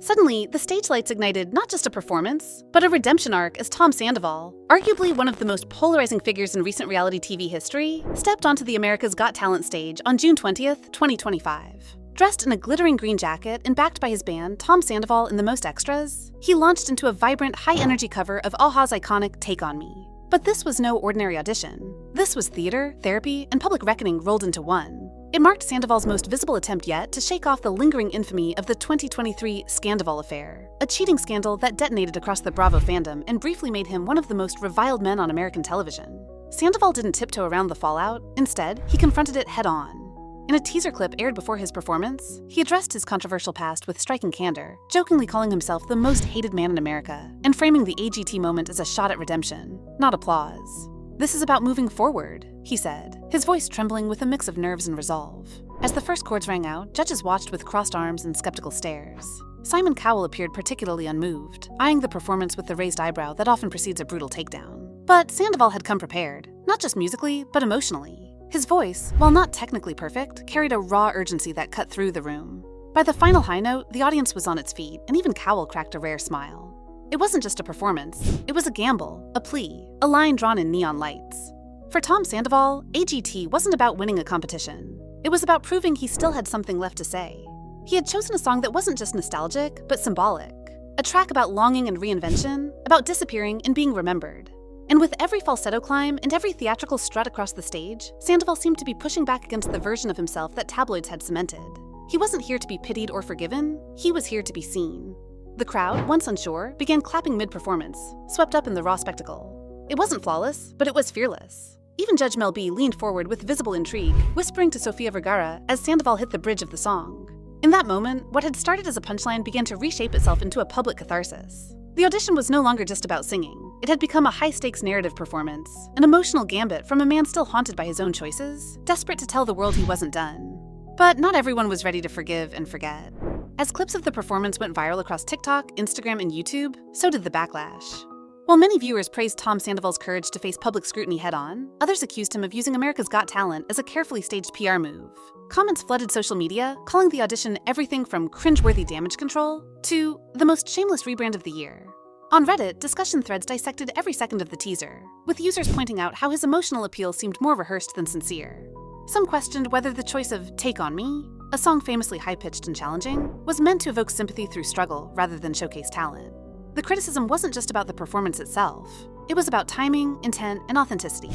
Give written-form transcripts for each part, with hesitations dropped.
Suddenly, the stage lights ignited not just a performance, but a redemption arc as Tom Sandoval, arguably one of the most polarizing figures in recent reality TV history, stepped onto the America's Got Talent stage on June 20th, 2025. Dressed in a glittering green jacket and backed by his band, Tom Sandoval and the Most Extras, he launched into a vibrant, high-energy cover of a-ha's iconic Take On Me. But this was no ordinary audition. This was theater, therapy, and public reckoning rolled into one. It marked Sandoval's most visible attempt yet to shake off the lingering infamy of the 2023 Scandoval affair, a cheating scandal that detonated across the Bravo fandom and briefly made him one of the most reviled men on American television. Sandoval didn't tiptoe around the fallout. Instead, he confronted it head-on. In a teaser clip aired before his performance, he addressed his controversial past with striking candor, jokingly calling himself the most hated man in America, and framing the AGT moment as a shot at redemption, not applause. "This is about moving forward," he said, his voice trembling with a mix of nerves and resolve. As the first chords rang out, judges watched with crossed arms and skeptical stares. Simon Cowell appeared particularly unmoved, eyeing the performance with the raised eyebrow that often precedes a brutal takedown. But Sandoval had come prepared, not just musically, but emotionally. His voice, while not technically perfect, carried a raw urgency that cut through the room. By the final high note, the audience was on its feet, and even Cowell cracked a rare smile. It wasn't just a performance, it was a gamble, a plea, a line drawn in neon lights. For Tom Sandoval, AGT wasn't about winning a competition. It was about proving he still had something left to say. He had chosen a song that wasn't just nostalgic, but symbolic. A track about longing and reinvention, about disappearing and being remembered. And with every falsetto climb and every theatrical strut across the stage, Sandoval seemed to be pushing back against the version of himself that tabloids had cemented. He wasn't here to be pitied or forgiven, he was here to be seen. The crowd, once unsure, began clapping mid-performance, swept up in the raw spectacle. It wasn't flawless, but it was fearless. Even Judge Mel B leaned forward with visible intrigue, whispering to Sofia Vergara as Sandoval hit the bridge of the song. In that moment, what had started as a punchline began to reshape itself into a public catharsis. The audition was no longer just about singing. It had become a high-stakes narrative performance, an emotional gambit from a man still haunted by his own choices, desperate to tell the world he wasn't done. But not everyone was ready to forgive and forget. As clips of the performance went viral across TikTok, Instagram, and YouTube, so did the backlash. While many viewers praised Tom Sandoval's courage to face public scrutiny head-on, others accused him of using America's Got Talent as a carefully staged PR move. Comments flooded social media, calling the audition everything from cringeworthy damage control to the most shameless rebrand of the year. On Reddit, discussion threads dissected every second of the teaser, with users pointing out how his emotional appeal seemed more rehearsed than sincere. Some questioned whether the choice of Take On Me, a song famously high-pitched and challenging, was meant to evoke sympathy through struggle rather than showcase talent. The criticism wasn't just about the performance itself. It was about timing, intent, and authenticity.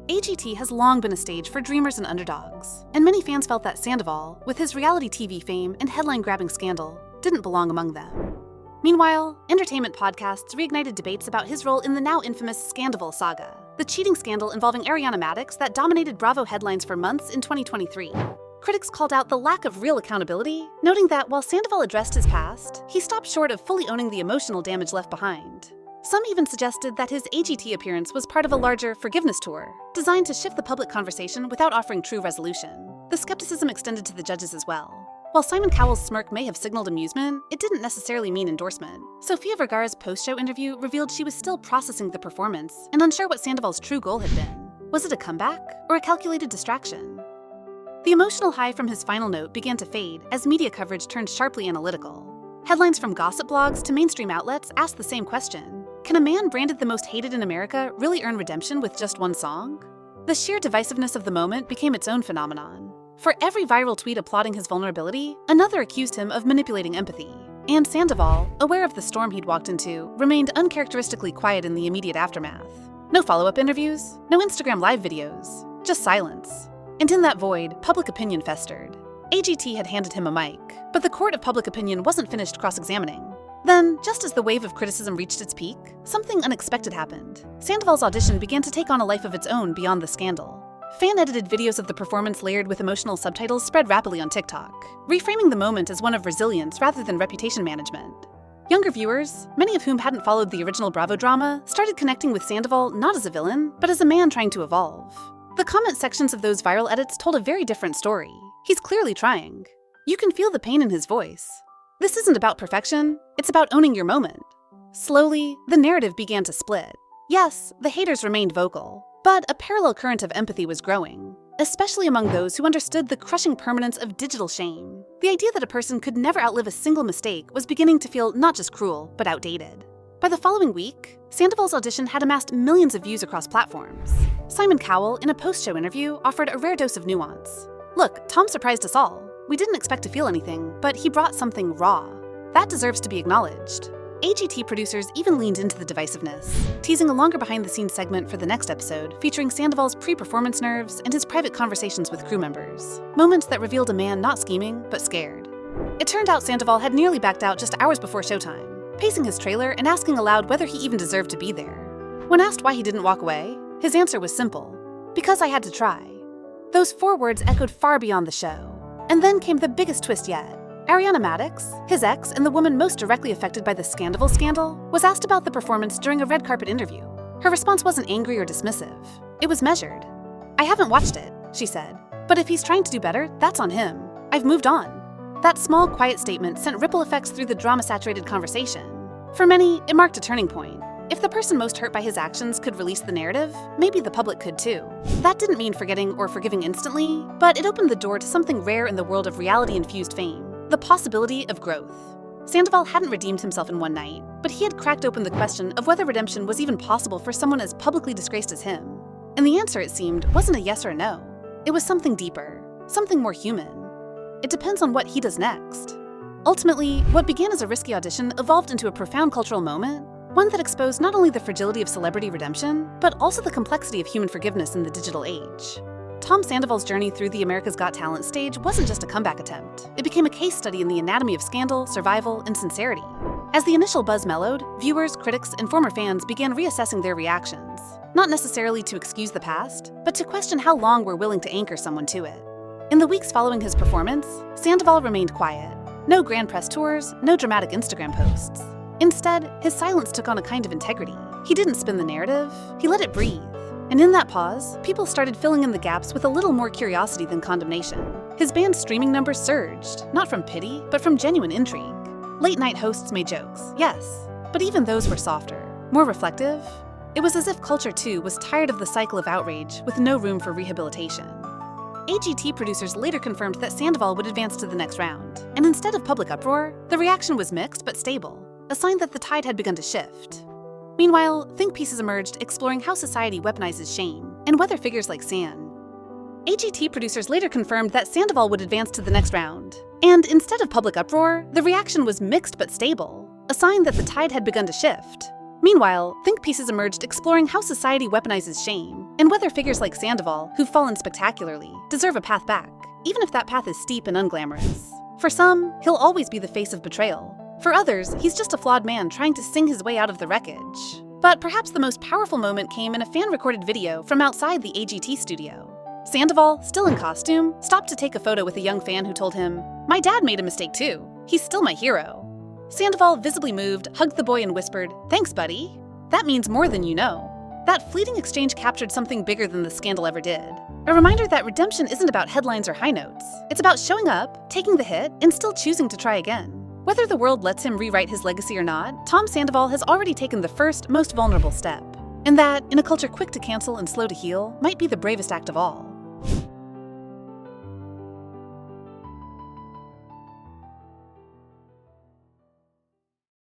AGT has long been a stage for dreamers and underdogs, and many fans felt that Sandoval, with his reality TV fame and headline-grabbing scandal, didn't belong among them. Meanwhile, entertainment podcasts reignited debates about his role in the now infamous Scandoval saga, the cheating scandal involving Ariana Madix that dominated Bravo headlines for months in 2023. Critics called out the lack of real accountability, noting that while Sandoval addressed his past, he stopped short of fully owning the emotional damage left behind. Some even suggested that his AGT appearance was part of a larger forgiveness tour, designed to shift the public conversation without offering true resolution. The skepticism extended to the judges as well. While Simon Cowell's smirk may have signaled amusement, it didn't necessarily mean endorsement. Sofia Vergara's post-show interview revealed she was still processing the performance and unsure what Sandoval's true goal had been. Was it a comeback or a calculated distraction? The emotional high from his final note began to fade as media coverage turned sharply analytical. Headlines from gossip blogs to mainstream outlets asked the same question. Can a man branded the most hated in America really earn redemption with just one song? The sheer divisiveness of the moment became its own phenomenon. For every viral tweet applauding his vulnerability, another accused him of manipulating empathy. And Sandoval, aware of the storm he'd walked into, remained uncharacteristically quiet in the immediate aftermath. No follow-up interviews, no Instagram live videos, just silence. And in that void, public opinion festered. AGT had handed him a mic, but the court of public opinion wasn't finished cross-examining. Then, just as the wave of criticism reached its peak, something unexpected happened. Sandoval's audition began to take on a life of its own beyond the scandal. Fan-edited videos of the performance layered with emotional subtitles spread rapidly on TikTok, reframing the moment as one of resilience rather than reputation management. Younger viewers, many of whom hadn't followed the original Bravo drama, started connecting with Sandoval not as a villain, but as a man trying to evolve. The comment sections of those viral edits told a very different story. He's clearly trying. You can feel the pain in his voice. This isn't about perfection, it's about owning your moment. Slowly, the narrative began to split. Yes, the haters remained vocal, but a parallel current of empathy was growing. especially among those who understood the crushing permanence of digital shame. The idea that a person could never outlive a single mistake was beginning to feel not just cruel, but outdated. By the following week, Sandoval's audition had amassed millions of views across platforms. Simon Cowell, in a post-show interview, offered a rare dose of nuance. "Look, Tom surprised us all. We didn't expect to feel anything, but he brought something raw. That deserves to be acknowledged." AGT producers even leaned into the divisiveness, teasing a longer behind-the-scenes segment for the next episode featuring Sandoval's pre-performance nerves and his private conversations with crew members, moments that revealed a man not scheming, but scared. It turned out Sandoval had nearly backed out just hours before showtime, pacing his trailer and asking aloud whether he even deserved to be there. When asked why he didn't walk away, his answer was simple: "Because I had to try." Those 4 words echoed far beyond the show. And then came the biggest twist yet. Ariana Madix, his ex and the woman most directly affected by the Scandoval scandal, was asked about the performance during a red carpet interview. Her response wasn't angry or dismissive. It was measured. "I haven't watched it," she said, "but if he's trying to do better, that's on him. I've moved on." That small, quiet statement sent ripple effects through the drama-saturated conversation. For many, it marked a turning point. If the person most hurt by his actions could release the narrative, maybe the public could too. That didn't mean forgetting or forgiving instantly, but it opened the door to something rare in the world of reality-infused fame: the possibility of growth. Sandoval hadn't redeemed himself in one night, but he had cracked open the question of whether redemption was even possible for someone as publicly disgraced as him. And the answer, it seemed, wasn't a yes or a no. It was something deeper, something more human. It depends on what he does next. Ultimately, what began as a risky audition evolved into a profound cultural moment, one that exposed not only the fragility of celebrity redemption, but also the complexity of human forgiveness in the digital age. Tom Sandoval's journey through the America's Got Talent stage wasn't just a comeback attempt. It became a case study in the anatomy of scandal, survival, and sincerity. As the initial buzz mellowed, viewers, critics, and former fans began reassessing their reactions, not necessarily to excuse the past, but to question how long we're willing to anchor someone to it. In the weeks following his performance, Sandoval remained quiet. No grand press tours, no dramatic Instagram posts. Instead, his silence took on a kind of integrity. He didn't spin the narrative, he let it breathe. And in that pause, people started filling in the gaps with a little more curiosity than condemnation. His band's streaming numbers surged, not from pity, but from genuine intrigue. Late-night hosts made jokes, yes, but even those were softer, more reflective. It was as if culture, too, was tired of the cycle of outrage with no room for rehabilitation. AGT producers later confirmed that Sandoval would advance to the next round, and instead of public uproar, the reaction was mixed but stable, a sign that the tide had begun to shift. Meanwhile, think pieces emerged exploring how society weaponizes shame, and whether figures like San. AGT producers later confirmed that Sandoval would advance to the next round, and instead of public uproar, the reaction was mixed but stable, a sign that the tide had begun to shift. Meanwhile, think pieces emerged exploring how society weaponizes shame, and whether figures like Sandoval, who've fallen spectacularly, deserve a path back, even if that path is steep and unglamorous. For some, he'll always be the face of betrayal. For others, he's just a flawed man trying to sing his way out of the wreckage. But perhaps the most powerful moment came in a fan-recorded video from outside the AGT studio. Sandoval, still in costume, stopped to take a photo with a young fan who told him, "My dad made a mistake too. He's still my hero." Sandoval, visibly moved, hugged the boy and whispered, "Thanks, buddy. That means more than you know." That fleeting exchange captured something bigger than the scandal ever did. A reminder that redemption isn't about headlines or high notes. It's about showing up, taking the hit, and still choosing to try again. Whether the world lets him rewrite his legacy or not, Tom Sandoval has already taken the first, most vulnerable step. And that, in a culture quick to cancel and slow to heal, might be the bravest act of all.